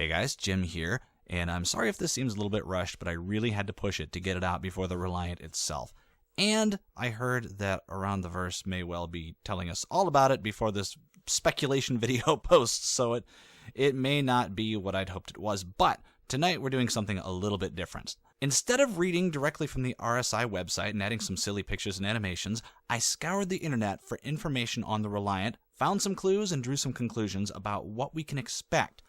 Hey guys, Jim here, and I'm sorry if this seems a little bit rushed, but I really had to push it to get it out before the Reliant itself. And I heard that Around the Verse may well be telling us all about it before this speculation video posts, so it may not be what I'd hoped it was, but tonight we're doing something a little bit different. Instead of reading directly from the RSI website and adding some silly pictures and animations, I scoured the internet for information on the Reliant, found some clues, and drew some conclusions about what we can expect.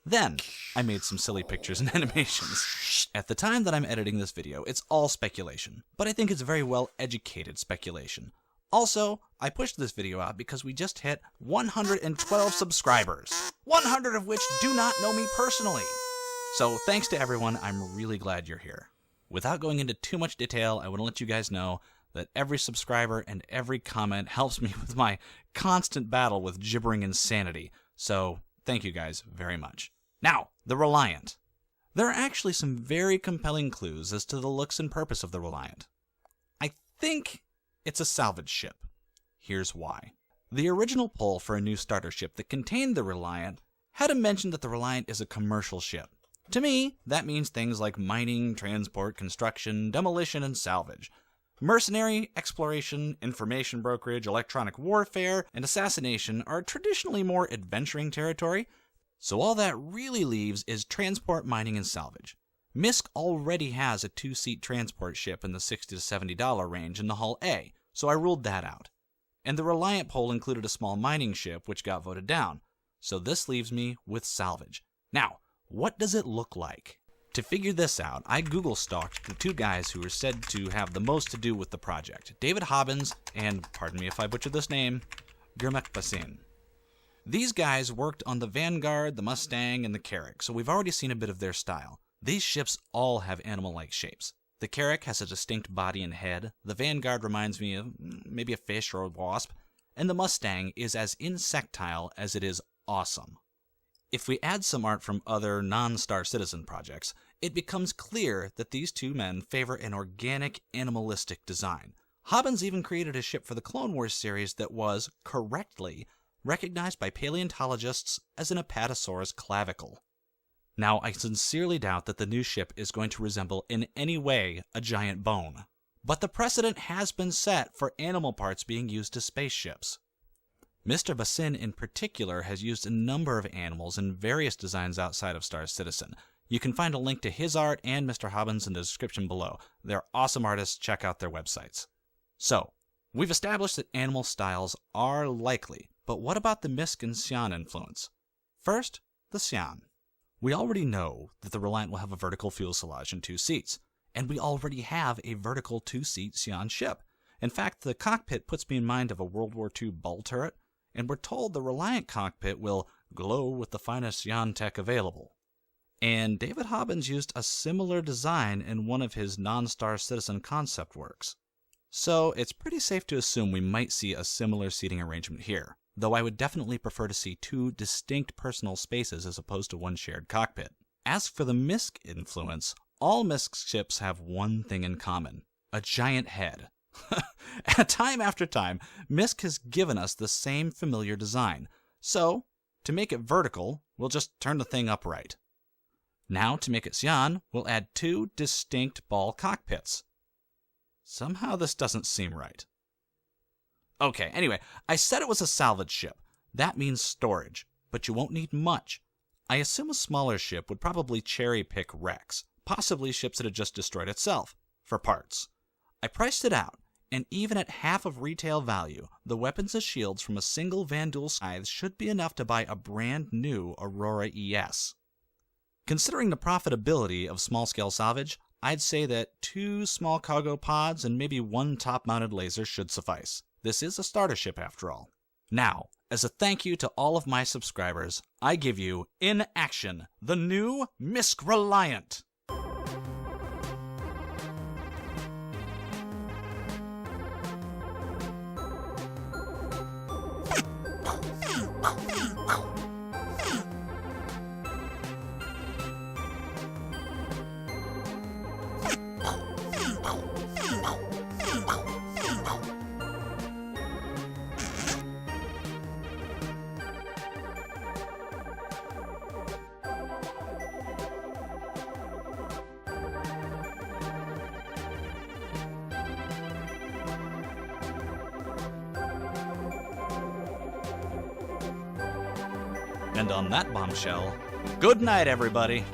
Then, I made some silly pictures and animations. At the time that I'm editing this video, it's all speculation, but I think it's very well-educated speculation. Also, I pushed this video out because we just hit 112 subscribers, 100 of which do not know me personally. So thanks to everyone, I'm really glad you're here. Without going into too much detail, I want to let you guys know that every subscriber and every comment helps me with my constant battle with gibbering insanity. So thank you guys very much. Now, the Reliant. There are actually some very compelling clues as to the looks and purpose of the Reliant. I think it's a salvage ship. Here's why. The original poll for a new starter ship that contained the Reliant had a mention that the Reliant is a commercial ship. To me, that means things like mining, transport, construction, demolition, and salvage. Mercenary, exploration, information brokerage, electronic warfare, and assassination are traditionally more adventuring territory, so all that really leaves is transport, mining, and salvage. MISC already has a two-seat transport ship in the $60 to $70 range in the Hull A, so I ruled that out. And the Reliant poll included a small mining ship, which got voted down, so this leaves me with salvage. Now, what does it look like? To figure this out, I Google stalked the two guys who were said to have the most to do with the project, David Hobbins and, pardon me if I butcher this name, Bassin. These guys worked on the Vanguard, the Mustang, and the Carrack, so we've already seen a bit of their style. These ships all have animal-like shapes. The Carrack has a distinct body and head, the Vanguard reminds me of maybe a fish or a wasp, and the Mustang is as insectile as it is awesome. If we add some art from other non-Star Citizen projects, it becomes clear that these two men favor an organic, animalistic design. Hobbins even created a ship for the Clone Wars series that was, correctly, recognized by paleontologists as an Apatosaurus clavicle. Now, I sincerely doubt that the new ship is going to resemble in any way a giant bone, but the precedent has been set for animal parts being used as spaceships. Mr. Bassin in particular has used a number of animals in various designs outside of Star Citizen. You can find a link to his art and Mr. Hobbins in the description below. They're awesome artists, check out their websites. So, we've established that animal styles are likely, but what about the MISC and Xi'an influence? First, the Xi'an. We already know that the Reliant will have a vertical fuselage and two seats, and we already have a vertical two-seat Xi'an ship. In fact, the cockpit puts me in mind of a World War II ball turret, and we're told the Reliant cockpit will glow with the finest Xi'an tech available. And David Hobbins used a similar design in one of his non-Star Citizen concept works. So it's pretty safe to assume we might see a similar seating arrangement here, though I would definitely prefer to see two distinct personal spaces as opposed to one shared cockpit. As for the MISC influence, all MISC ships have one thing in common: a giant head. Time after time, MISC has given us the same familiar design. So, to make it vertical, we'll just turn the thing upright. Now, to make it Xi'an, we'll add two distinct ball cockpits. Somehow this doesn't seem right. Okay, anyway, I said it was a salvage ship. That means storage, but you won't need much. I assume a smaller ship would probably cherry-pick wrecks, possibly ships that had just destroyed itself, for parts. I priced it out, and even at half of retail value, the weapons and shields from a single Vanduul scythe should be enough to buy a brand new Aurora ES. Considering the profitability of small-scale salvage, I'd say that 2 small cargo pods and maybe 1 top-mounted laser should suffice. This is a starter ship after all. Now, as a thank you to all of my subscribers, I give you, in action, the new MISC Reliant. And on that bombshell, good night, everybody.